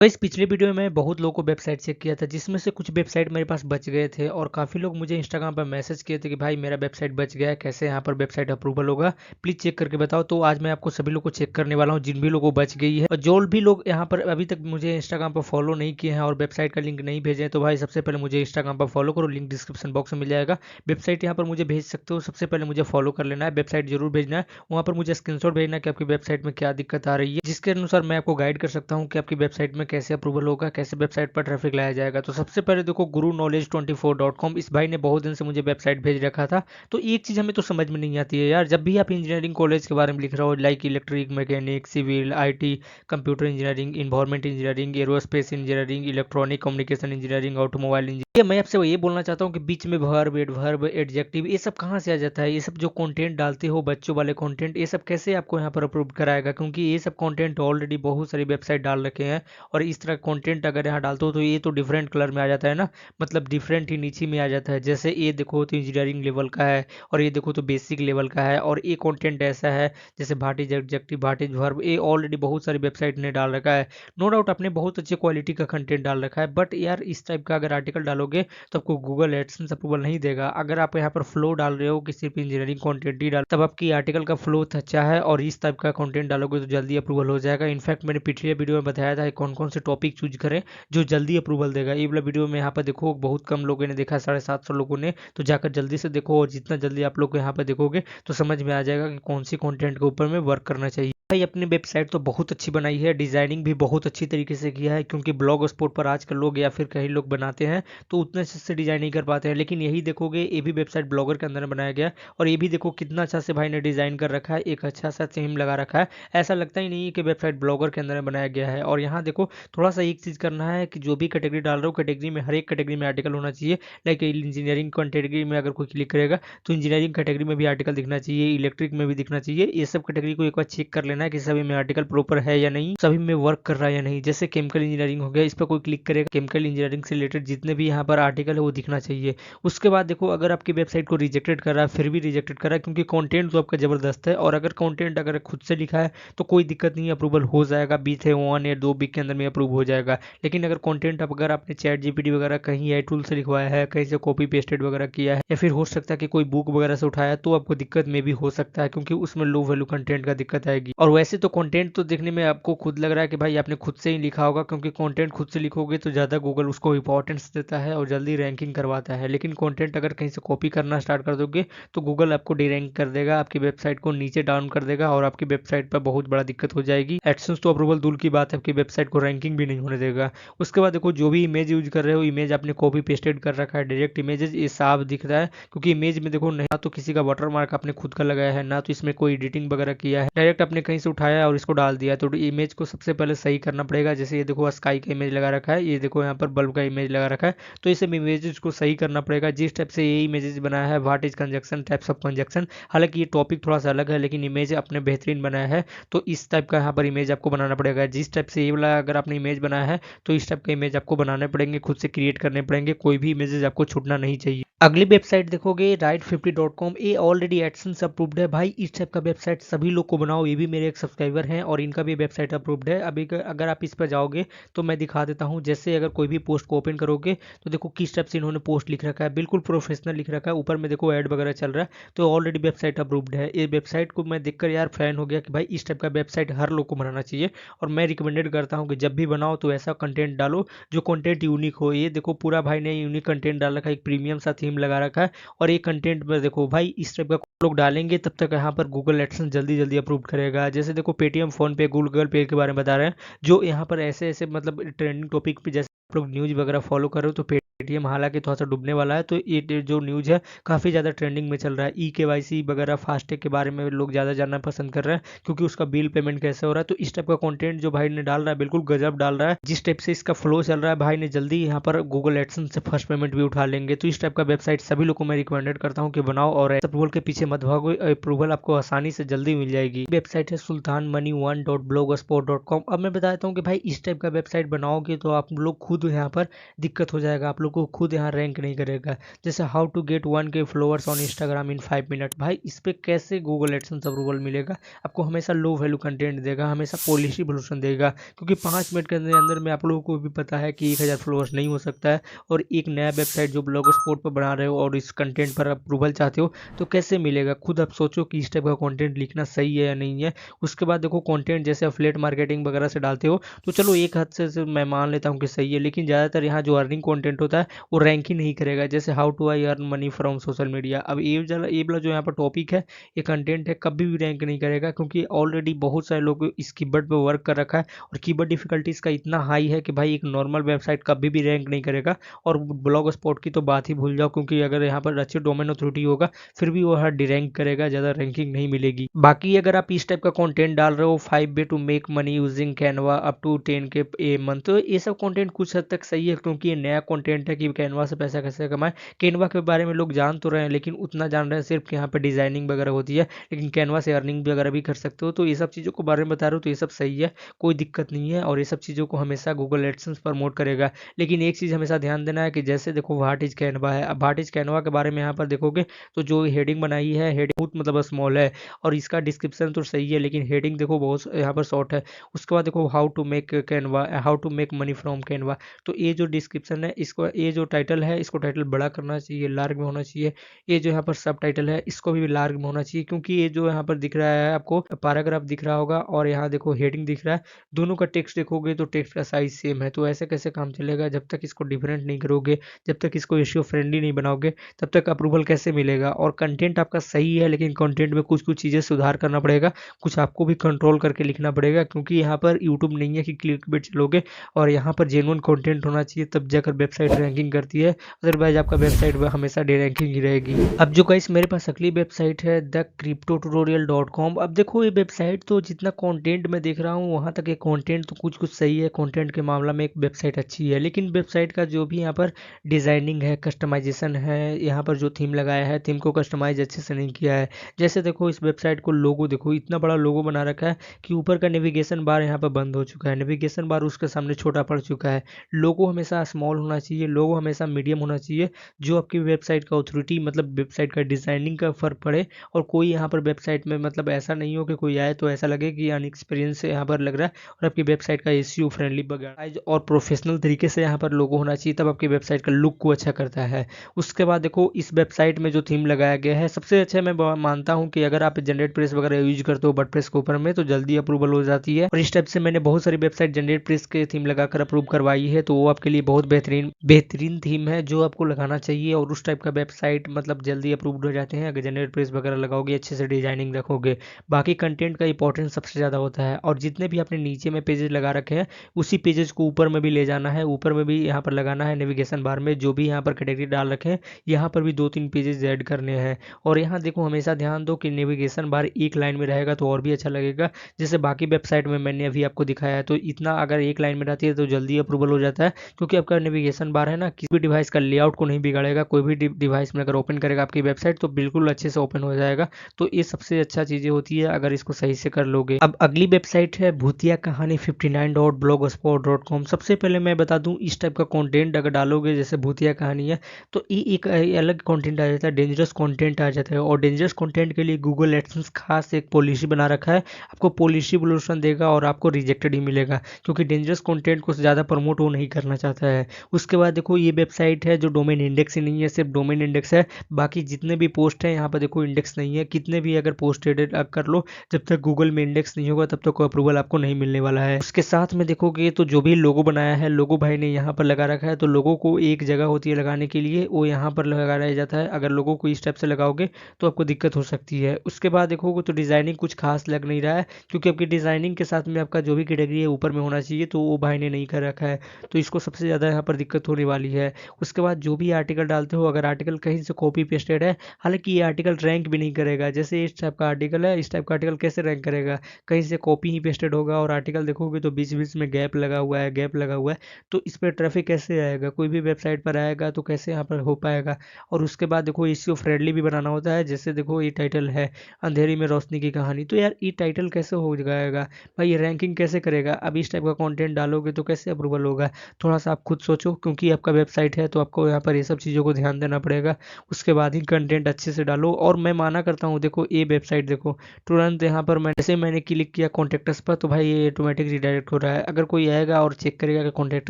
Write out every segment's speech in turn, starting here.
तो इस पिछले वीडियो में मैं बहुत लोगों को वेबसाइट चेक किया था, जिसमें से कुछ वेबसाइट मेरे पास बच गए थे और काफ़ी लोग मुझे इंस्टाग्राम पर मैसेज किए थे कि भाई मेरा वेबसाइट बच गया है, कैसे यहाँ पर वेबसाइट अप्रूवल होगा, प्लीज़ चेक करके बताओ। तो आज मैं आपको सभी लोग को चेक करने वाला हूँ जिन भी लोगों को बच गई है, और जो भी लोग यहाँ पर अभी तक मुझे इंस्टाग्राम पर फॉलो नहीं किए हैं और वेबसाइट का लिंक नहीं भेजे हैं, तो भाई सबसे पहले मुझे इंस्टाग्राम पर फॉलो करो, लिंक डिस्क्रिप्शन बॉक्स में मिल जाएगा। वेबसाइट यहाँ पर मुझे भेज सकते हो, सबसे पहले मुझे फॉलो कर लेना है, वेबसाइट जरूर भेजना है, वहाँ पर मुझे स्क्रीनशॉट भेजना है कि आपकी वेबसाइट में क्या दिक्कत आ रही है, जिसके अनुसार मैं आपको गाइड कर सकता हूँ कि आपकी वेबसाइट में कैसे अप्रूवल होगा, कैसे वेबसाइट पर ट्रैफिक लाया जाएगा। तो सबसे पहले देखो, गुरु नॉलेज 24.com, इस भाई ने बहुत दिन से मुझे वेबसाइट भेज रखा था। तो एक चीज़ हमें तो समझ में नहीं आती है यार, जब भी आप इंजीनियरिंग कॉलेज के बारे में लिख रहे हो, like electric, mechanic, civil, IT, computer engineering, environment engineering, aerospace engineering, electronic communication engineering, automobile engineering, मैं आपसे ये बोलना चाहता हूँ कि बीच में वर्ब एडजेक्टिव ये सब कहाँ से आ जाता है? ये सब जो कंटेंट डालते हो बच्चों वाले कंटेंट, ये सब कैसे आपको यहाँ पर अप्रूव कराएगा? क्योंकि ये सब कंटेंट ऑलरेडी बहुत सारी वेबसाइट डाल रखे हैं, और इस तरह कंटेंट अगर यहाँ डालते हो तो ये तो डिफरेंट कलर में आ जाता है ना, मतलब डिफरेंट ही नीचे में आ जाता है। जैसे ये देखो तो इंजीनियरिंग लेवल का है, और ये देखो तो बेसिक लेवल का है, और ये कंटेंट ऐसा है जैसे भाटिज एडजेक्टिव, भाटिज वर्ब, ये ऑलरेडी बहुत सारी वेबसाइट ने डाल रखा है। नो डाउट आपने बहुत अच्छे क्वालिटी का कंटेंट डाल रखा है, बट यार इस टाइप का अगर आर्टिकल डालोगे तो आपको गूगल एडसेंस अप्रूवल नहीं देगा। अगर आप यहाँ पर फ्लो डाल रहे हो कि सिर्फ इंजीनियरिंग कंटेंट ही डाल, तब आपकी आर्टिकल का फ्लो अच्छा है, और इस टाइप का कंटेंट डालोगे तो जल्दी अप्रूवल हो जाएगा। इनफैक्ट मैंने पिछले वीडियो में बताया था कौन कौन से टॉपिक चूज करें जो जल्दी अप्रूवल देगा। ये वाला वीडियो में यहाँ पर देखो बहुत कम लोगों ने देखा, 750 लोगों ने, तो जाकर जल्दी से देखो, और जितना जल्दी आप लोग यहाँ पर देखोगे तो समझ में आ जाएगा कि कौन सी कंटेंट के ऊपर में वर्क करना चाहिए। भाई अपनी वेबसाइट तो बहुत अच्छी बनाई है, डिजाइनिंग भी बहुत अच्छी तरीके से किया है, क्योंकि ब्लॉग स्पॉट पर आजकल लोग या फिर कई लोग बनाते हैं तो उतने अच्छे से डिजाइन नहीं कर पाते हैं। लेकिन यही देखोगे, ये भी वेबसाइट ब्लॉगर के अंदर बनाया गया है, और ये भी देखो कितना अच्छा से भाई ने डिजाइन कर रखा है, एक अच्छा सा थीम लगा रखा है। ऐसा लगता ही नहीं है कि वेबसाइट ब्लॉगर के अंदर बनाया गया है। और यहाँ देखो, थोड़ा सा एक चीज़ करना है कि जो भी कैटेगरी डाल रहे हो, कैटेगरी में हर एक कैटेगरी में आर्टिकल होना चाहिए। लाइक इंजीनियरिंग कैटेगरी में अगर कोई क्लिक करेगा तो इंजीनियरिंग कैटेगरी में भी आर्टिकल दिखना चाहिए, इलेक्ट्रिक में भी दिखना चाहिए। ये सब कैटेगरी को एक बार चेक कर लेना है कि सभी में आर्टिकल प्रॉपर है या नहीं, सभी में वर्क कर रहा है या नहीं। जैसे केमिकल इंजीनियरिंग हो गया, इस पर कोई क्लिक करेगा, केमिकल इंजीनियरिंग से रिलेटेड जितने भी यहाँ पर आर्टिकल है वो दिखना चाहिए। उसके बाद देखो, अगर आपकी वेबसाइट को रिजेक्टेड कर रहा है, फिर भी रिजेक्टेड कर रहा है, क्योंकि कंटेंट तो आपका जबरदस्त है, और अगर कंटेंट अगर खुद से लिखा है तो कोई दिक्कत नहीं, अप्रूवल हो जाएगा, बीच है 1 या 2 वीक के अंदर में अप्रूव हो जाएगा। लेकिन अगर कंटेंट अगर आपने चैट जीपीटी वगैरह कहीं आई टूल से लिखवाया है, कहीं से कॉपी पेस्टेड वगैरह किया है, या फिर हो सकता है कि कोई बुक वगैरह से उठाया, तो आपको दिक्कत में भी हो सकता है, क्योंकि उसमें लो वैल्यू कंटेंट का दिक्कत आएगी। और वैसे तो कंटेंट तो देखने में आपको खुद लग रहा है कि भाई आपने खुद से ही लिखा होगा, क्योंकि कंटेंट खुद से लिखोगे तो ज़्यादा गूगल उसको इंपॉर्टेंस देता है और जल्दी रैंकिंग करवाता है। लेकिन कंटेंट अगर कहीं से कॉपी करना स्टार्ट कर दोगे तो गूगल आपको डीरैंक कर देगा, आपकी वेबसाइट को नीचे डाउन कर देगा, और आपकी वेबसाइट पर बहुत बड़ा दिक्कत हो जाएगी। एडसेंस तो अप्रूवल दूर की बात है, आपकी वेबसाइट को रैंकिंग भी नहीं होने देगा। उसके बाद देखो, जो भी इमेज यूज कर रहे हो, इमेज आपने कॉपी पेस्टेड कर रखा है, डायरेक्ट इमेजेस, ये साफ दिख रहा है, क्योंकि इमेज में देखो ना तो किसी का वाटरमार्क आपने खुद का लगाया है, ना तो इसमें कोई एडिटिंग वगैरह किया है, डायरेक्ट आपने कहीं से उठाया और इसको डाल दिया। तो इमेज को सबसे पहले सही करना पड़ेगा। जैसे ये देखो स्काई का इमेज लगा रखा है, ये देखो यहाँ पर बल्ब का इमेज लगा रखा है, तो ये सब इमेजेस को सही करना पड़ेगा। जिस टाइप से ये इमेजेस बनाया है, what is conjunction, types of conjunction, हालांकि ये टॉपिक थोड़ा सा अलग है, लेकिन इमेज आपने बेहतरीन बनाया है, तो इस टाइप का यहाँ पर इमेज आपको बनाना पड़ेगा। जिस टाइप से ये वाला अगर आपने इमेज बनाया है, तो इस टाइप का इमेज आपको बनाने पड़ेंगे, खुद से क्रिएट करने पड़ेंगे, कोई भी इमेजेस आपको छूटना नहीं चाहिए। अगली वेबसाइट देखोगे, राइट50.com, ये ऑलरेडी एडसेंस अप्रूव्ड है। भाई इस टाइप का वेबसाइट सभी लोग को बनाओ, ये भी मेरे एक सब्सक्राइबर हैं और इनका भी वेबसाइट अप्रूव्ड है। अभी अगर आप इस पर जाओगे तो मैं दिखा देता हूँ। जैसे अगर कोई भी पोस्ट को ओपन करोगे तो देखो किस टाइप से इन्होंने पोस्ट लिख रखा है, बिल्कुल प्रोफेशनल लिख रखा है। ऊपर में देखो ऐड वगैरह चल रहा है, तो ऑलरेडी वेबसाइट अप्रूव्ड है। ये वेबसाइट को मैं देखकर यार फैन हो गया कि भाई इस टाइप का वेबसाइट हर लोग को बनाना चाहिए, और मैं रिकमेंडेड करता हूँ कि जब भी बनाओ तो ऐसा कंटेंट डालो जो कंटेंट यूनिक हो। ये देखो पूरा भाई ने यूनिक कंटेंट डाल रखा है, एक प्रीमियम सा थीम लगा रखा है, और ये कंटेंट में देखो भाई इस टाइप का लोग डालेंगे तब तक यहाँ पर गूगल एडसेंस जल्दी जल्दी अप्रूव करेगा। जैसे देखो पेटीएम, फोन पे, गूगल पे के बारे में बता रहे हैं, जो यहाँ पर ऐसे ऐसे मतलब ट्रेंडिंग टॉपिक पे, जैसे आप लोग न्यूज़ वगैरह फॉलो कर रहे हो, तो पेटीएम हालांकि थोड़ा सा डूबने वाला है, तो ये जो न्यूज़ है काफ़ी ज़्यादा ट्रेंडिंग में चल रहा है। ई-केवाईसी वगैरह फास्टैग के बारे में लोग ज़्यादा जानना पसंद कर रहे हैं, क्योंकि उसका बिल पेमेंट कैसे हो रहा है। तो इस टाइप का कंटेंट जो भाई ने डाल रहा है बिल्कुल गजब डाल रहा है। जिस टाइप से इसका फ्लो चल रहा है, भाई ने जल्दी यहाँ पर गूगल एडसेंस से फर्स्ट पेमेंट भी उठा लेंगे। तो इस टाइप का वेबसाइट सभी लोग को मैं रिकमेंडेड करता हूँ कि बनाओ, और अप्रूवल के पीछे मत भागो, अप्रूवल आपको आसानी से जल्दी मिल जाएगी। वेबसाइट है सुल्तान मनी 1.blogspot.com। अब मैं बताता हूँ कि भाई इस टाइप का वेबसाइट बनाओगे तो आप लोग खुद यहाँ पर दिक्कत हो जाएगा, आप लोग को खुद यहाँ रैंक नहीं करेगा। जैसे how to get 1K followers on Instagram in 5 minute, भाई इस पे कैसे गूगल एडसेंस अप्रूवल मिलेगा? आपको हमेशा लो वैल्यू कंटेंट देगा, हमेशा पॉलिसी सॉल्यूशन देगा, क्योंकि 5 मिनट के अंदर अंदर में आप लोगों को भी पता है कि 1000 फॉलोअर्स नहीं हो सकता है। और एक नया वेबसाइट जो ब्लॉग स्पॉट पर बना रहे हो और इस कंटेंट पर अप्रूवल चाहते हो तो कैसे मिलेगा? खुद आप सोचो कि इस टाइप का कंटेंट लिखना सही है या नहीं है। उसके बाद देखो कंटेंट जैसे अफिलिएट मार्केटिंग वगैरह से डालते हो तो चलो एक हद से मैं मान लेता हूँ कि सही है, लेकिन ज़्यादातर यहाँ जो अर्निंग कंटेंट होता है वो रैंक ही नहीं करेगा। जैसे how to I earn money from social media, अब ये वाला जो यहाँ पर टॉपिक है, ये कंटेंट है, कभी भी रैंक नहीं करेगा, क्योंकि ऑलरेडी बहुत सारे लोग इस कीवर्ड पे वर्क कर रखा है और कीवर्ड डिफिकल्टी इसका इतना हाई है कि भाई एक नॉर्मल वेबसाइट कभी भी रैंक नहीं करेगा। और ब्लॉग स्पॉट की तो बात ही भूल जाओ, क्योंकि अगर यहाँ पर अच्छे डोमेन अथॉरिटी होगा फिर भी वो हर डिरैंक करेगा, ज़्यादा रैंकिंग नहीं मिलेगी। बाकी अगर आप इस टाइप का कंटेंट डाल रहे हो 5 way to make money using Canva up to 10K a month, तो ये सब कंटेंट कुछ हद तक सही है, क्योंकि ये नया कंटेंट है कि कैनवा से पैसा कैसे कमाएं। कैनवा के बारे में लोग जान तो रहे हैं, लेकिन उतना जान रहे हैं सिर्फ कि यहाँ पे डिजाइनिंग वगैरह होती है, लेकिन कैनवा से अर्निंग वगैरह भी कर सकते हो। तो ये सब चीज़ों के बारे में बता रहे हो तो ये सब सही है, कोई दिक्कत नहीं है, और ये सब चीज़ों को हमेशा गूगल एडसेंस प्रमोट करेगा। लेकिन एक चीज़ हमेशा ध्यान देना है कि जैसे देखो व्हाट इज कैनवा है, अब व्हाट इज कैनवा के बारे में यहाँ पर देखोगे तो जो हेडिंग बनाई है, हेडिंग बहुत मतलब स्मॉल है, और इसका डिस्क्रिप्शन तो सही है लेकिन हेडिंग देखो बहुत यहाँ पर शॉर्ट है। उसके बाद देखो how to make Canva, how to make money from Canva, तो ये जो डिस्क्रिप्शन है इसको, ये जो टाइटल है इसको टाइटल बड़ा करना चाहिए, लार्ज में होना चाहिए। ये जो यहाँ पर सब टाइटल है इसको भी लार्ज में होना चाहिए, क्योंकि ये जो यहाँ पर दिख रहा है आपको पैराग्राफ दिख रहा होगा और यहाँ देखो हेडिंग दिख रहा है, दोनों का टेक्स्ट देखोगे तो टेक्स्ट का साइज सेम है। तो ऐसे कैसे काम चलेगा? जब तक इसको डिफरेंट नहीं करोगे, जब तक इसको एसईओ फ्रेंडली नहीं बनाओगे, तब तक अप्रूवल कैसे मिलेगा? और कंटेंट आपका सही है, लेकिन कंटेंट में कुछ कुछ चीज़ें सुधार करना पड़ेगा, कुछ आपको भी कंट्रोल करके लिखना पड़ेगा, क्योंकि यहाँ पर यूट्यूब नहीं है कि क्लिक बिट चलोगे, और यहाँ पर जेन्युइन कंटेंट होना चाहिए तब जाकर वेबसाइट रैंकिंग करती है, अदरवाइज आपका वेबसाइट हमेशा डे रैंकिंग ही रहेगी। अब जो गाइस मेरे पास अगली वेबसाइट है thecryptotutorial.com। अब देखो ये वेबसाइट तो जितना कंटेंट मैं देख रहा हूँ वहाँ तक ये कंटेंट तो कुछ कुछ सही है, कंटेंट के मामला में एक वेबसाइट अच्छी है, लेकिन वेबसाइट का जो भी यहाँ पर डिज़ाइनिंग है, कस्टमाइजेशन है, यहाँ पर जो थीम लगाया है, थीम को कस्टमाइज अच्छे से नहीं किया है। जैसे देखो इस वेबसाइट को लोगो देखो, इतना बड़ा लोगो बना रखा है कि ऊपर का नेविगेशन बार यहाँ पर बंद हो चुका है, नेविगेशन बार उसके सामने छोटा पड़ चुका है। लोगो हमेशा स्मॉल होना चाहिए, लोगो हमेशा मीडियम होना चाहिए, जो आपकी वेबसाइट का ऑथोरिटी मतलब वेबसाइट का डिज़ाइनिंग का फ़र्क पड़े। और कोई यहाँ पर वेबसाइट में मतलब ऐसा नहीं हो कि कोई आए तो ऐसा लगे कि अनएक्सपीरियंस यहाँ पर लग रहा है, और आपकी वेबसाइट का एसईओ फ्रेंडली बगैर और प्रोफेशनल तरीके से यहाँ पर लोगो होना चाहिए, तब आपकी वेबसाइट का लुक को अच्छा करता है। उसके बाद देखो इस वेबसाइट में जो थीम लगाया गया है, सबसे अच्छा मैं मानता हूँ कि अगर आप जनरेट प्रेस वगैरह यूज करते हो वर्डप्रेस के ऊपर में तो जल्दी अप्रूवल हो जाती है, और इस टाइप से मैंने बहुत सारी वेबसाइट जनरेट प्रेस के थीम लगाकर अप्रूव करवाई है, तो वो आपके लिए बहुत बेहतरीन बेहतरीन थीम है जो आपको लगाना चाहिए, और उस टाइप का वेबसाइट मतलब जल्दी अप्रूव्ड हो जाते हैं अगर जनरेट प्रेस वगैरह लगाओगे, अच्छे से डिजाइनिंग रखोगे। बाकी कंटेंट का इंपॉर्टेंस सबसे ज़्यादा होता है, और जितने भी आपने नीचे में पेजेस लगा रखे हैं उसी पेजेस को ऊपर में भी ले जाना है, ऊपर में भी यहाँ पर लगाना है, नेविगेशन बार में जो भी यहाँ पर कैटेगरी डाल रखे हैं यहाँ पर भी 2-3 पेजेस ऐड करने हैं। और यहाँ देखो हमेशा ध्यान दो कि नेविगेशन बार एक लाइन में रहेगा तो और भी अच्छा लगेगा, जैसे बाकी वेबसाइट में मैंने अभी आपको दिखाया है। तो इतना अगर एक लाइन में रहती है तो जल्दी अप्रूवल हो जाता है, क्योंकि आपका नेविगेशन बार है ना किसी भी डिवाइस का लेआउट को नहीं बिगाड़ेगा, कोई भी डिवाइस में अगर ओपन करेगा आपकी वेबसाइट तो बिल्कुल अच्छे से ओपन हो जाएगा। तो ये सबसे अच्छा चीज़ें होती है अगर इसको सही से कर लोगे। अब अगली वेबसाइट है भूतिया कहानी 59.blogspot.com। सबसे पहले मैं बता दूं इस टाइप का कंटेंट अगर डालोगे जैसे भूतिया कहानी है तो ये एक अलग कंटेंट आ जाता है, डेंजरस कंटेंट आ जाता है, और डेंजरस कंटेंट के लिए गूगल एडसेंस खास एक पॉलिसी बना रखा है, आपको पॉलिसी ब्लोशन देगा और आपको रिजेक्टेड ही मिलेगा, क्योंकि डेंजरस कंटेंट को ज़्यादा प्रमोट वो नहीं करना चाहता है। उसके बाद देखो ये वेबसाइट है जो डोमेन इंडेक्स ही नहीं है, सिर्फ डोमेन इंडेक्स है, बाकी जितने भी पोस्ट हैं यहाँ पर देखो इंडेक्स नहीं है, कितने भी अगर पोस्ट एडिट कर लो जब तक गूगल में इंडेक्स नहीं होगा तब तक अप्रूवल आपको नहीं मिलने वाला है। उसके साथ में देखोगे तो जो भी लोगो बनाया है, लोगो भाई ने यहाँ पर लगा रखा है, तो लोगों को एक जगह होती है लगाने के लिए, वो यहाँ पर लगाया जाता है। अगर लोगों को इस टाइप से लगाओगे तो आपको दिक्कत हो सकती है। उसके बाद देखोगे तो डिज़ाइनिंग कुछ खास लग नहीं रहा है, क्योंकि आपकी डिज़ाइनिंग के साथ में आपका जो भी कैटेगरी है ऊपर में होना चाहिए, तो वो भाई ने नहीं कर रखा है, तो इसको सबसे ज़्यादा यहाँ पर दिक्कत होने वाली है। उसके बाद जो भी आर्टिकल डालते हो, अगर आर्टिकल कहीं से कॉपी पेस्टेड है, हालांकि ये आर्टिकल रैंक भी नहीं करेगा, जैसे इस टाइप का आर्टिकल है, इस टाइप का आर्टिकल कैसे रैंक करेगा? कहीं से कॉपी ही पेस्टेड होगा, और आर्टिकल देखोगे तो बीच बीच में गैप लगा हुआ है, गैप लगा हुआ है, तो इस पर ट्रैफिक कैसे आएगा? कोई भी वेबसाइट पर आएगा तो कैसे यहाँ पर हो पाएगा? और उसके बाद देखो एसईओ फ्रेंडली भी बनाना होता है, जैसे देखो ये टाइटल है अंधेरी में रोशनी की कहानी, तो यार ये टाइटल कैसे हो जाएगा भाई? ये रैंकिंग कैसे करेगा? अब इस टाइप का कंटेंट डालोगे तो कैसे अप्रूवल होगा? थोड़ा सा आप खुद सोचो, क्योंकि आप आपका वेबसाइट है तो आपको यहाँ पर ये सब चीज़ों को ध्यान देना पड़ेगा। उसके बाद ही कंटेंट अच्छे से डालो। और मैं माना करता हूँ, देखो ये वेबसाइट देखो तुरंत यहाँ पर मैंने क्लिक किया कॉन्टैक्ट अस पर, तो भाई ये ऑटोमेटिक रिडायरेक्ट हो रहा है। अगर कोई आएगा और चेक करेगा कि कॉन्टैक्ट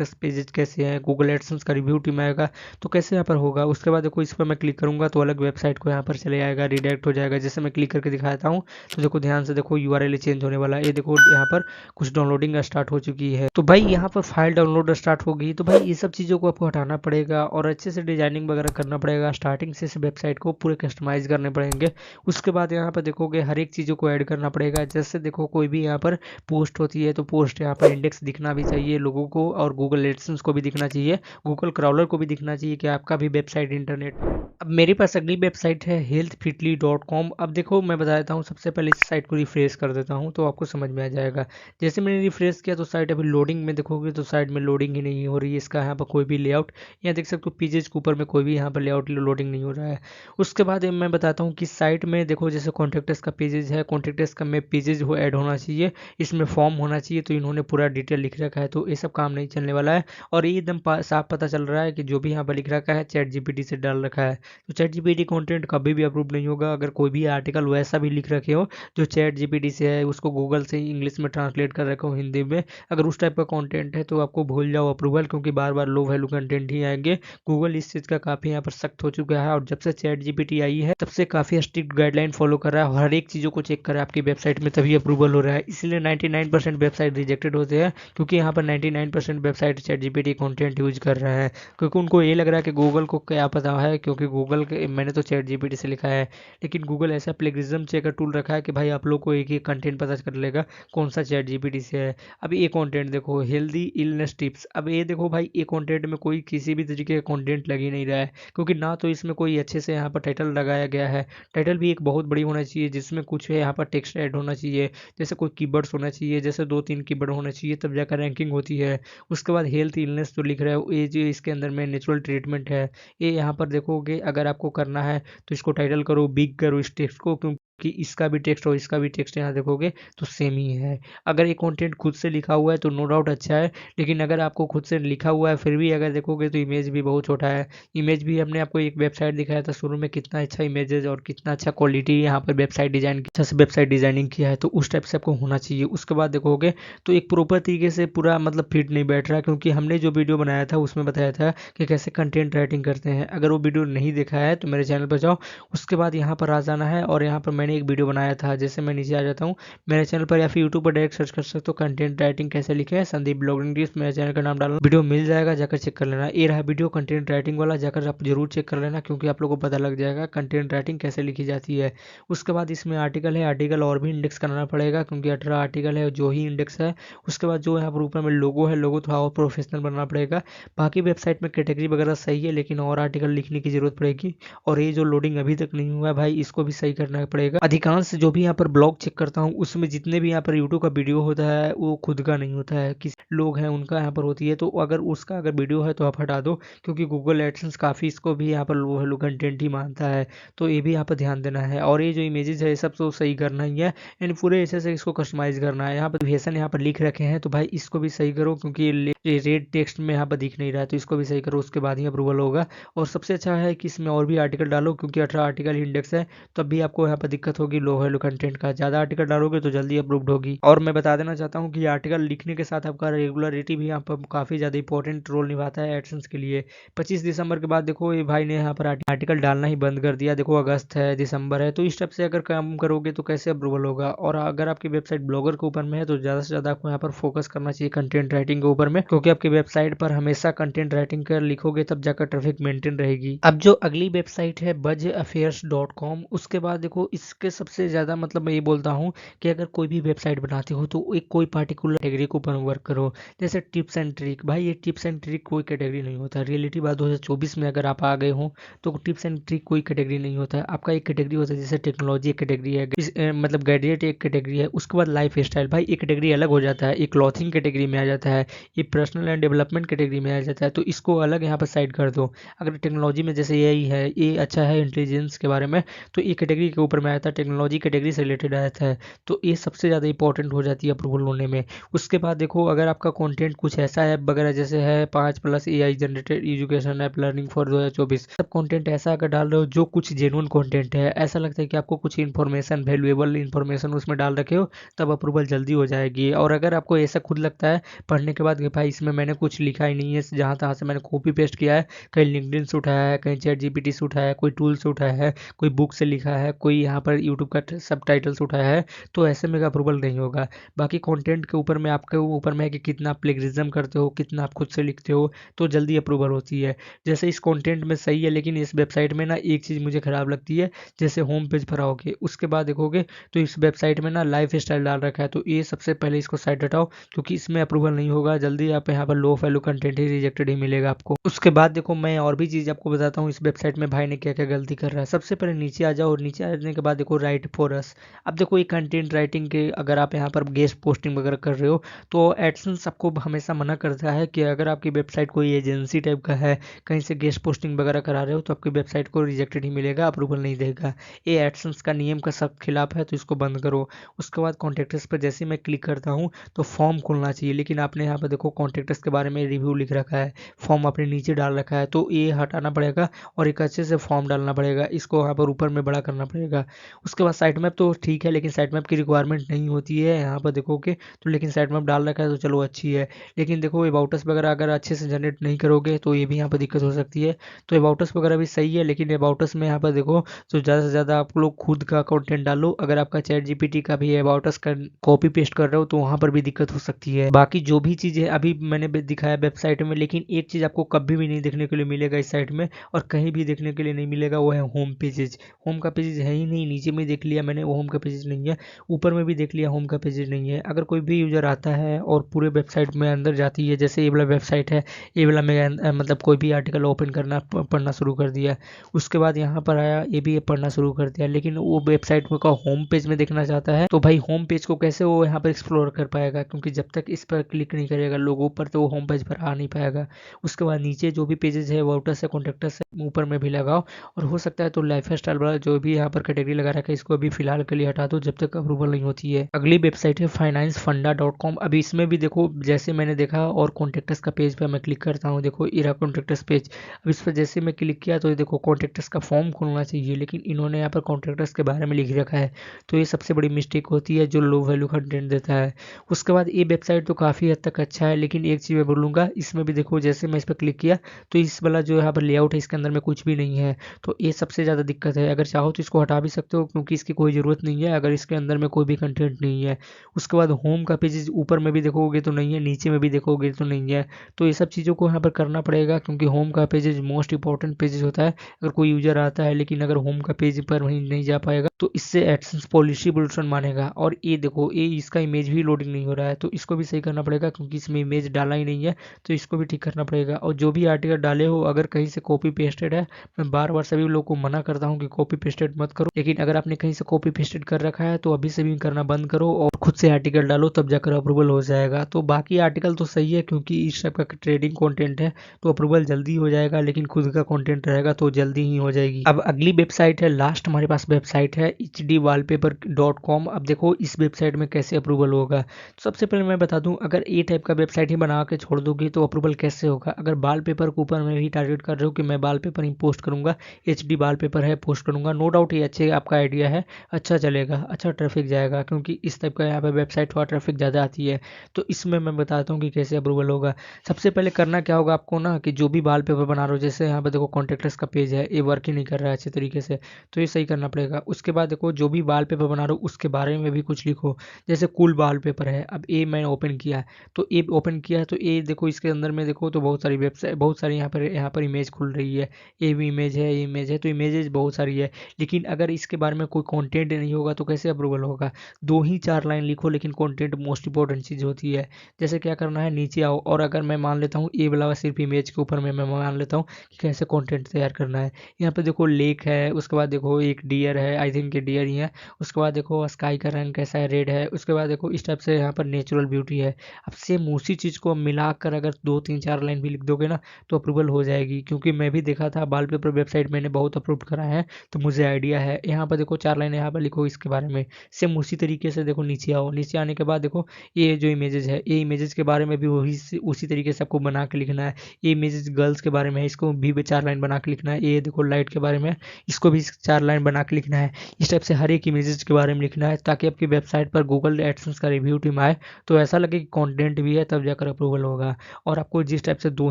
अस पेजेस कैसे हैं, गूगल एडसेंस का रिव्यू टीम आएगा तो कैसे यहाँ पर होगा। उसके बाद देखो इस पर मैं क्लिक करूंगा तो अलग वेबसाइट को यहाँ पर चले आएगा, रिडायरेक्ट हो जाएगा। जैसे मैं क्लिक करके दिखाता हूँ तो देखो ध्यान से देखो यूआरएल चेंज होने वाला है। ये देखो यहाँ पर कुछ डाउनलोडिंग स्टार्ट हो चुकी है, तो भाई यहाँ पर फाइल डाउनलोड स्टार्ट हो गई। तो भाई ये सब चीज़ों को आपको हटाना पड़ेगा और अच्छे से डिजाइनिंग वगैरह करना पड़ेगा। स्टार्टिंग से इस वेबसाइट को पूरे कस्टमाइज करने पड़ेंगे। उसके बाद यहाँ पर देखोगे हर एक चीज़ों को ऐड करना पड़ेगा। जैसे देखो कोई भी यहाँ पर पोस्ट होती है तो पोस्ट यहाँ पर इंडेक्स दिखना भी चाहिए लोगों को, और गूगल एडसेंस को भी दिखना चाहिए, गूगल क्राउलर को भी दिखना चाहिए कि आपका भी वेबसाइट इंटरनेट। अब मेरे पास अगली वेबसाइट है healthfitly.com। अब देखो मैं बता देता हूँ, सबसे पहले इस साइट को रिफ्रेश कर देता हूँ तो आपको समझ में आ जाएगा। जैसे मैंने रिफ्रेश किया तो साइट अभी लोडिंग में, देखोगे तो साइट में लोडिंग ही नहीं हो रही है। इसका यहाँ पर कोई भी लेआउट, यहाँ देख सकते हो पेजेस के ऊपर में कोई भी यहाँ पर लेआउट लोडिंग नहीं हो रहा है। उसके बाद मैं बताता हूँ कि साइट में देखो जैसे कॉन्टैक्टस का पेजेज है, कॉन्टैक्टस का में पेजेज हो ऐड होना चाहिए, इसमें फॉर्म होना चाहिए, तो इन्होंने पूरा डिटेल लिख रखा है तो ये सब काम नहीं चलने वाला है। और ये एकदम साफ पता चल रहा है कि जो भी यहाँ पर लिख रखा है चैट जीपीटी से डाल रखा है। तो चैट जीपीटी कंटेंट कभी भी अप्रूव नहीं होगा। अगर कोई भी आर्टिकल वैसा भी लिख रखे हो जो चैट जीपीटी से है, उसको गूगल से इंग्लिश में ट्रांसलेट कर रखे हो हिंदी में, अगर उस टाइप का कंटेंट है तो आपको भूल जाओ अप्रूवल, क्योंकि बार बार लो वैल्यू कंटेंट ही आएंगे। गूगल इस चीज़ का काफ़ी यहाँ पर सख्त हो चुका है, और जब से चैट जीपीटी आई है तब से काफ़ी स्ट्रिक्ट गाइडलाइन फॉलो कर रहा है, हर एक चीज़ों को चेक कर रहा है आपकी वेबसाइट में, तभी अप्रूवल हो रहा है। इसलिए 99% वेबसाइट रिजेक्टेड होते हैं, क्योंकि यहाँ पर 99% website chat GPT content use कर रहे हैं, क्योंकि उनको ये लग रहा है कि गूगल को क्या पता है, क्योंकि गूगल के मैंने तो चैट जीपीटी से लिखा है, लेकिन गूगल ऐसा प्लेगरिज्म चेकर टूल रखा है कि भाई आप लोग को एक ही कंटेंट पता कर लेगा कौन सा चैट जीपीटी से है। अब ये कंटेंट देखो हेल्दी इलनेस टिप्स, अब ये देखो भाई ये कंटेंट में कोई किसी भी तरीके का कंटेंट लग ही नहीं रहा है, क्योंकि ना तो इसमें कोई अच्छे से यहाँ पर टाइटल लगाया गया है। टाइटल भी एक बहुत बड़ी होना चाहिए जिसमें कुछ है यहाँ पर टेक्स्ट ऐड होना चाहिए, जैसे कोई कीवर्ड्स होना चाहिए, जैसे 2-3 कीवर्ड होना चाहिए, तब जाकर रैंकिंग होती है। उसके बाद हेल्थ इलनेस जो लिख रहा है ये जो इसके अंदर में नेचुरल ट्रीटमेंट है, ये यहाँ पर देखोगे अगर आपको करना है तो इसको टाइटल करो, बिग करो इस टेक्स्ट को, क्योंकि इसका भी टेक्स्ट और इसका भी टेक्स्ट यहाँ देखोगे तो सेम ही है। अगर ये कंटेंट खुद से लिखा हुआ है तो नो डाउट अच्छा है, लेकिन अगर आपको खुद से लिखा हुआ है फिर भी अगर देखोगे तो इमेज भी बहुत छोटा है। इमेज भी हमने आपको एक वेबसाइट दिखाया था शुरू में, कितना अच्छा इमेजेस और कितना अच्छा क्वालिटी यहाँ पर वेबसाइट डिजाइन, अच्छा से वेबसाइट डिजाइनिंग किया है, तो उस टाइप से आपको होना चाहिए। उसके बाद देखोगे तो एक प्रॉपर तरीके से पूरा मतलब फिट नहीं बैठ रहा, क्योंकि हमने जो वीडियो बनाया था उसमें बताया था कि कैसे कंटेंट राइटिंग करते हैं। अगर वो वीडियो नहीं देखा है तो मेरे चैनल पर जाओ, उसके बाद यहाँ पर आ जाना है, और यहाँ पर मैंने एक वीडियो बनाया था। जैसे मैं नीचे आ जाता हूँ मेरे चैनल पर, या फिर यूट्यूब पर डायरेक्ट सर्च कर सकते हो कंटेंट राइटिंग कैसे लिखे है, संदीप ब्लॉगिंग टिप्स, मेरे चैनल का नाम डालना, वीडियो मिल जाएगा, जाकर चेक कर लेना। ये रहा वीडियो कंटेंट राइटिंग वाला, जाकर आप जरूर चेक कर लेना, क्योंकि आप लोगों को पता लग जाएगा कंटेंट राइटिंग कैसे लिखी जाती है। उसके बाद इसमें आर्टिकल है, आर्टिकल और भी इंडेक्स कराना पड़ेगा, क्योंकि 18 आर्टिकल है जो ही इंडेक्स है। उसके बाद जो यहाँ पर ऊपर में लोगो है, लोगो थोड़ा और प्रोफेशनल बनना पड़ेगा। बाकी वेबसाइट में कैटेगरी वगैरह सही है, लेकिन और आर्टिकल लिखने की जरूरत पड़ेगी। और ये जो लोडिंग अभी तक नहीं हुआ है भाई, इसको भी सही करना पड़ेगा। अधिकांश जो भी यहाँ पर ब्लॉग चेक करता हूँ उसमें जितने भी यहाँ पर यूट्यूब का वीडियो होता है वो खुद का नहीं होता है, किसी लोग हैं उनका यहाँ पर होती है, तो अगर उसका अगर वीडियो है तो आप हटा दो, क्योंकि गूगल एडसेंस काफ़ी इसको भी यहाँ पर लो हेलो कंटेंट ही मानता है, तो ये भी यहाँ पर ध्यान देना है। और ये जो इमेजेस है ये सब तो सही करना ही है, यानी पूरे ऐसे से इसको कस्टमाइज करना है। यहाँ पर वेसन यहाँ पर लिख रखे हैं तो भाई इसको भी सही करो, क्योंकि ये रेड टेक्स्ट में यहाँ पर दिख नहीं रहा है, तो इसको भी सही करो, उसके बाद ही अप्रूवल होगा। और सबसे अच्छा है कि इसमें और भी आर्टिकल डालो, क्योंकि 18 आर्टिकल इंडेक्स है, तब भी आपको यहाँ पर दिक्कत होगी लो वैल्यू कंटेंट का। ज़्यादा आर्टिकल डालोगे तो जल्दी अप्रूव्ड होगी। और मैं बता देना चाहता हूँ कि आर्टिकल लिखने के साथ आपका रेगुलरिटी भी यहाँ पर काफ़ी ज़्यादा इंपॉर्टेंट रोल निभाता है एडसेंस के लिए। 25 दिसंबर के बाद देखो ये भाई ने यहाँ पर आर्टिकल डालना ही बंद कर दिया। देखो अगस्त है, दिसंबर है, तो इस टाइप से अगर काम करोगे तो कैसे अप्रूवल होगा। और अगर आपकी वेबसाइट ब्लॉगर के ऊपर में है तो ज़्यादा से ज़्यादा आपको यहाँ पर फोकस करना चाहिए कंटेंट राइटिंग के ऊपर में, क्योंकि आपकी वेबसाइट पर हमेशा कंटेंट राइटिंग कर लिखोगे तब जाकर ट्रैफिक मेंटेन रहेगी। अब जो अगली वेबसाइट है buzaffairs.com, उसके बाद देखो इसके सबसे ज़्यादा मतलब मैं ये बोलता हूँ कि अगर कोई भी वेबसाइट बनाते हो तो एक कोई पार्टिकुलर कैटेगरी के ऊपर वर्क करो। जैसे टिप्स एंड ट्रिक, भाई ये टिप्स एंड ट्रिक कोई कैटेगरी नहीं होता। रियलिटी बात 2024 में अगर आप आ गए हो तो टिप्स एंड ट्रिक कोई कैटेगरी नहीं होता है। आपका एक कैटेगरी होता है, जैसे टेक्नोलॉजी एक कैटेगरी है, मतलब गैजेट एक कैटेगरी है, उसके बाद लाइफ स्टाइल भाई एक कैटेगरी अलग हो जाता है, एक क्लॉथिंग कैटेगरी में आ जाता है, ये पर्सनल एंड डेवलपमेंट कैटेगरी में आ जाता है, तो इसको अलग यहाँ पर साइड कर दो। अगर टेक्नोलॉजी में जैसे यही है, ये अच्छा है इंटेलिजेंस के बारे में, तो ये कैटेगरी के ऊपर में आया था, टेक्नोलॉजी कैटेगरी से रिलेटेड आया था, तो ये सबसे ज़्यादा इंपॉर्टेंट हो जाती है अप्रूवल होने में। उसके बाद देखो अगर आपका कंटेंट कुछ ऐसा ऐप वगैरह जैसे है 5+ AI generated education app learning for 2024, सब कंटेंट ऐसा अगर डाल रहे हो जो कुछ जेन्युइन कंटेंट है, ऐसा लगता है कि आपको कुछ इन्फॉर्मेशन, वैल्यूएबल इन्फॉर्मेशन उसमें डाल रखे हो, तब अप्रूवल जल्दी हो जाएगी। और अगर आपको ऐसा खुद लगता है पढ़ने के बाद कि भाई इसमें मैंने कुछ लिखा ही नहीं है, जहाँ तहाँ से मैंने कॉपी पेस्ट किया है, कहीं लिंक्डइन से उठाया है, कहीं चैट जीपीटी से उठाया है, कोई टूल से उठाया है, कोई बुक से लिखा है, कोई यहाँ पर यूट्यूब का सब टाइटल से उठाया है, तो ऐसे में अप्रूवल नहीं होगा। बाकी कंटेंट के ऊपर में आपके ऊपर में है कि कितना आप प्लेगरिज्म करते हो, कितना आप खुद से लिखते हो, तो जल्दी अप्रूवल होती है। जैसे इस कंटेंट में सही है, लेकिन इस वेबसाइट में ना एक चीज़ मुझे ख़राब लगती है। जैसे होम पेज पर आओगे उसके बाद देखोगे तो इस वेबसाइट में ना लाइफ स्टाइल डाल रखा है, तो ये सबसे पहले इसको साइड हटाओ, क्योंकि इसमें अप्रूवल नहीं होगा जल्दी। आप यहाँ पर लो वैल्यू कंटेंट ही रिजेक्टेड ही मिलेगा आपको। उसके बाद देखो मैं और भी चीज़ आपको बताता हूँ इस वेबसाइट में भाई ने क्या क्या गलती कर रहा है। सबसे पहले नीचे आ जाओ, और नीचे आने के बाद देखो राइट फॉर अस। अब देखो ये कंटेंट राइटिंग के अगर आप यहाँ पर गेस्ट पोस्टिंग वगैरह कर रहे हो, तो एडसेंस आपको हमेशा मना करता है कि अगर आपकी वेबसाइट कोई एजेंसी टाइप का है, कहीं से गेस्ट पोस्टिंग वगैरह करा रहे हो, तो आपकी वेबसाइट को रिजेक्टेड ही मिलेगा, अप्रूवल नहीं देगा। ये एडसेंस का नियम का सख्त खिलाफ है, तो इसको बंद करो। उसके बाद कॉन्टैक्टस पर जैसे ही मैं क्लिक करता हूँ तो फॉर्म खुलना चाहिए, लेकिन आपने यहाँ पर देखो कॉन्टैक्टस के बारे में रिव्यू लिख रखा है, फॉर्म आपने नीचे डाल रखा है, तो ये हटाना पड़ेगा और एक अच्छे से फॉर्म डालना पड़ेगा। इसको यहाँ पर ऊपर में बड़ा करना पड़ेगा। उसके बाद साइट मैप तो ठीक है, लेकिन साइट मैप की रिक्वायरमेंट नहीं होती है यहाँ पर देखोगे तो, लेकिन साइट मैप डाल रखा है तो चलो अच्छी है। लेकिन देखो अबाउट अस वगैरह अगर अच्छे से जनरेट नहीं करोगे तो ये भी यहाँ पर दिक्कत हो सकती है। तो अबाउट अस वगैरह भी सही है, लेकिन अबाउट अस में यहाँ पर देखो तो ज़्यादा से ज़्यादा आप लोग खुद का कंटेंट डालो। अगर आपका चैट जीपीटी का भी अबाउट अस का कॉपी पेस्ट कर रहे हो तो वहाँ पर भी दिक्कत हो सकती है। बाकी जो भी चीज़ें अभी मैंने दिखाया वेबसाइट में, लेकिन एक चीज़ आपको कभी भी नहीं देखने के लिए मिलेगा इस साइट में, और कहीं भी देखने के लिए नहीं मिलेगा, वो है होम पेजेज। होम का पेजेज है ही नहीं, नीचे में देख लिया मैंने वो होम का पेजेज नहीं है, ऊपर में भी देख लिया होम का पेजेज नहीं है। अगर कोई भी यूज़र आता है और पूरे वेबसाइट में अंदर जाती है, जैसे ये वाला वेबसाइट है, ये वाला मैं मतलब कोई भी आर्टिकल ओपन करना पढ़ना शुरू कर दिया, उसके बाद यहाँ पर आया ये भी पढ़ना शुरू कर दिया, लेकिन वो वेबसाइट में का होम पेज में देखना चाहता है, तो भाई होम पेज को कैसे वो यहाँ पर एक्सप्लोर कर पाएगा, क्योंकि जब तक इस पर क्लिक नहीं करेगा लोगों पर तो वो होम पेज पर आ नहीं पाएगा। उसके बाद नीचे जो भी पेजेस है वाउटर से कॉन्टेक्टर से ऊपर में भी लगाओ, और हो सकता है तो लाइफ स्टाइल वाला जो भी यहाँ पर कैटेगरी लगा रखा है इसको अभी फिलहाल के लिए हटा दो जब तक अप्रूवल नहीं होती है। अगली वेबसाइट है financeFunda.com। अभी इसमें भी देखो जैसे मैंने देखा, और कॉन्टेक्टर्स का पेज पर मैं क्लिक करता हूँ, देखो इरा कॉन्टेक्टर्स पेज। अब इस पर जैसे मैं क्लिक किया तो ये देखो कॉन्टेक्टर्स का फॉर्म खुलना चाहिए, लेकिन इन्होंने यहाँ पर कॉन्टेक्टर्स के बारे में लिख रखा है, तो ये सबसे बड़ी मिस्टेक होती है जो लो वैल्यू कंटेंट देता है। उसके बाद ये वेबसाइट तो काफ़ी हद तक अच्छा है, लेकिन एक चीज़ मैं बोलूँगा, इसमें भी देखो जैसे मैं इस पर क्लिक किया तो इस वाला जो यहाँ पर लेआउट है इसके अंदर में कुछ भी नहीं है, तो ये सबसे ज़्यादा दिक्कत है। अगर चाहो तो इसको हटा भी सकते हो, क्योंकि इसकी कोई ज़रूरत नहीं है अगर इसके अंदर में कोई भी कंटेंट नहीं है। उसके बाद होम का पेज ऊपर में भी देखोगे तो नहीं है, नीचे में भी देखोगे तो नहीं है, तो ये सब चीज़ों को यहाँ पर करना पड़ेगा, क्योंकि होम का पेज मोस्ट इंपॉर्टेंट पेज होता है। अगर कोई यूजर आता है लेकिन अगर होम का पेज पर वहीं नहीं जा पाएगा तो इससे एडसेंस पॉलिसी बुलेटिन मानेगा। और ये देखो ये इसका इमेज भी लोडिंग नहीं हो रहा है, तो इसको भी सही करना पड़ेगा, क्योंकि इसमें इमेज डाला ही नहीं है, तो इसको भी ठीक करना पड़ेगा। और जो भी आर्टिकल डाले हो अगर कहीं से कॉपी पेस्टेड है, मैं बार बार सभी लोग को मना करता हूँ कि कॉपी पेस्टेड मत करो, लेकिन अगर आपने कहीं से कॉपी पेस्टेड कर रखा है तो अभी से भी करना बंद करो और खुद से आर्टिकल डालो, तब जाकर अप्रूवल हो जाएगा। तो बाकी आर्टिकल तो सही है, क्योंकि इस टाइप का ट्रेडिंग कंटेंट है तो अप्रूवल जल्दी हो जाएगा, लेकिन खुद का कंटेंट रहेगा तो जल्दी ही हो जाएगी। अब अगली वेबसाइट है, लास्ट हमारे पास वेबसाइट है hdwallpaper.com। अब देखो इस वेबसाइट में कैसे अप्रूवल होगा। तो सबसे पहले मैं बता दूं, अगर ए टाइप का वेबसाइट ही बना के छोड़ दोगे तो अप्रूवल कैसे होगा। अगर वॉलपेपर के ऊपर में भी टारगेट कर रहे हो कि मैं वॉलपेपर ही पोस्ट करूंगा, HD वॉलपेपर है पोस्ट करूंगा, नो डाउट ये अच्छे आपका आइडिया है, अच्छा चलेगा, अच्छा ट्रैफिक जाएगा, क्योंकि इस टाइप का यहाँ पे वेबसाइट हुआ ट्रैफिक ज़्यादा आती है। तो इसमें मैं बताता हूँ कि कैसे अप्रूवल होगा। सबसे पहले करना क्या होगा आपको ना, कि जो भी वॉलपेपर बना रहे हो, जैसे यहाँ पे देखो कॉन्टैक्टर्स का पेज है, ये वर्क ही नहीं कर रहा है अच्छे तरीके से, तो ये सही करना पड़ेगा। उसके बाद देखो जो भी वॉलपेपर बना रहे हो उसके बारे में भी कुछ लिखो, जैसे कूल वॉलपेपर है। अब ये मैंने ओपन किया, तो ये ओपन किया तो ये देखो इसके अंदर में देखो तो बहुत सारी वेबसाइट, बहुत सारी यहाँ पर इमेज खुल रही है, ये भी इमेज है, ये इमेज है, तो इमेजेस बहुत सारी है। लेकिन अगर इसके बारे में कोई कंटेंट नहीं होगा तो कैसे अप्रूवल होगा। 2 ही 4 लाइन लिखो, लेकिन कंटेंट मोस्ट इंपॉर्टेंट चीज़ होती है। जैसे क्या करना है, नीचे आओ, और अगर मैं मान लेता हूँ ये वाला सिर्फ इमेज के ऊपर में मैं मान लेता हूँ कि कैसे कंटेंट तैयार करना है। यहाँ पे देखो लेक है, उसके बाद देखो एक डियर है, आई थिंक ये डियर ही है। उसके बाद देखो स्काई का रंग कैसा है, रेड है। उसके बाद देखो इस टाइप से यहाँ पर नेचुरल ब्यूटी है। अब सेम उसी चीज़ को मिलाकर अगर 2 3 4 लाइन भी लिख दोगे ना तो अप्रूवल हो जाएगी, क्योंकि मैं भी देखा देखा था, वॉलपेपर वेबसाइट मैंने बहुत अप्रूव करा है, तो मुझे आइडिया है। यहाँ पर देखो 4 लाइन यहाँ पर लिखो इसके बारे में। सेम उसी तरीके से देखो नीचे आओ, नीचे आने के बाद देखो ये जो इमेजेस है, ये इमेजेस के बारे में भी वही उसी तरीके से आपको बना के लिखना है। ये इमेजेस गर्ल्स के बारे में है, इसको भी 4 लाइन बना के लिखना है। ये देखो लाइट के बारे में, इसको भी 4 लाइन बना के लिखना है। इस टाइप से हर एक इमेजेस के बारे में लिखना है, ताकि आपकी वेबसाइट पर गूगल एडसेंस का रिव्यू टीम आए तो ऐसा लगे कि कंटेंट भी है, तब जाकर अप्रूवल होगा। और आपको जिस टाइप से 2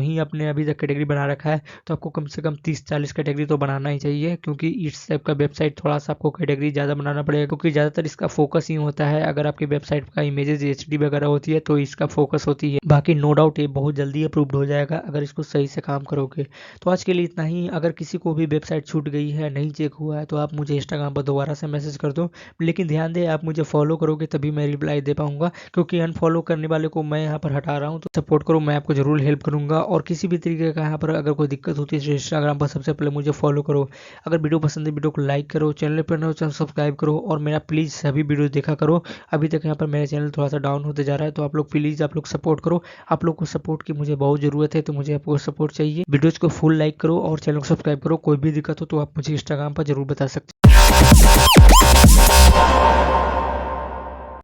ही आपने अभी तक कैटेगरी बना रखा है, तो आपको कम से कम 30-40 कैटेगरी तो बनाना ही चाहिए, क्योंकि इस टाइप का वेबसाइट थोड़ा सा आपको कैटेगरी ज़्यादा बनाना पड़ेगा, क्योंकि ज़्यादातर इसका फोकस ही होता है। अगर आपकी वेबसाइट का इमेजेस एचडी वगैरह होती है तो इसका फोकस होती है। बाकी नो डाउट ये बहुत जल्दी अप्रूव्ड हो जाएगा अगर इसको सही से काम करोगे। तो आज के लिए इतना ही। अगर किसी को भी वेबसाइट छूट गई है, नहीं चेक हुआ है, तो आप मुझे इंस्टाग्राम पर दोबारा से मैसेज कर दो। लेकिन ध्यान दें, आप मुझे फॉलो करोगे तभी मैं रिप्लाई दे पाऊंगा, क्योंकि अनफॉलो करने वाले को मैं यहाँ पर हटा रहा हूँ। तो सपोर्ट करो, मैं आपको जरूर हेल्प करूंगा। और किसी भी तरीके का यहाँ पर अगर कोई दिक्कत होती है तो इंस्टाग्राम पर सबसे पहले मुझे फॉलो करो। अगर वीडियो पसंद है, वीडियो को लाइक करो, चैनल पर नए चैनल सब्सक्राइब करो, और मेरा प्लीज़ सभी वीडियो देखा करो। अभी तक यहाँ पर मेरा चैनल थोड़ा सा डाउन होते जा रहा है, तो आप लोग प्लीज़ आप लोग सपोर्ट करो। आप लोग को सपोर्ट की मुझे बहुत ज़रूरत है, तो मुझे आपको सपोर्ट चाहिए। वीडियोज़ को फुल लाइक करो और चैनल को सब्सक्राइब करो। कोई भी दिक्कत हो तो आप मुझे इंस्टाग्राम पर जरूर बता सकते हैं।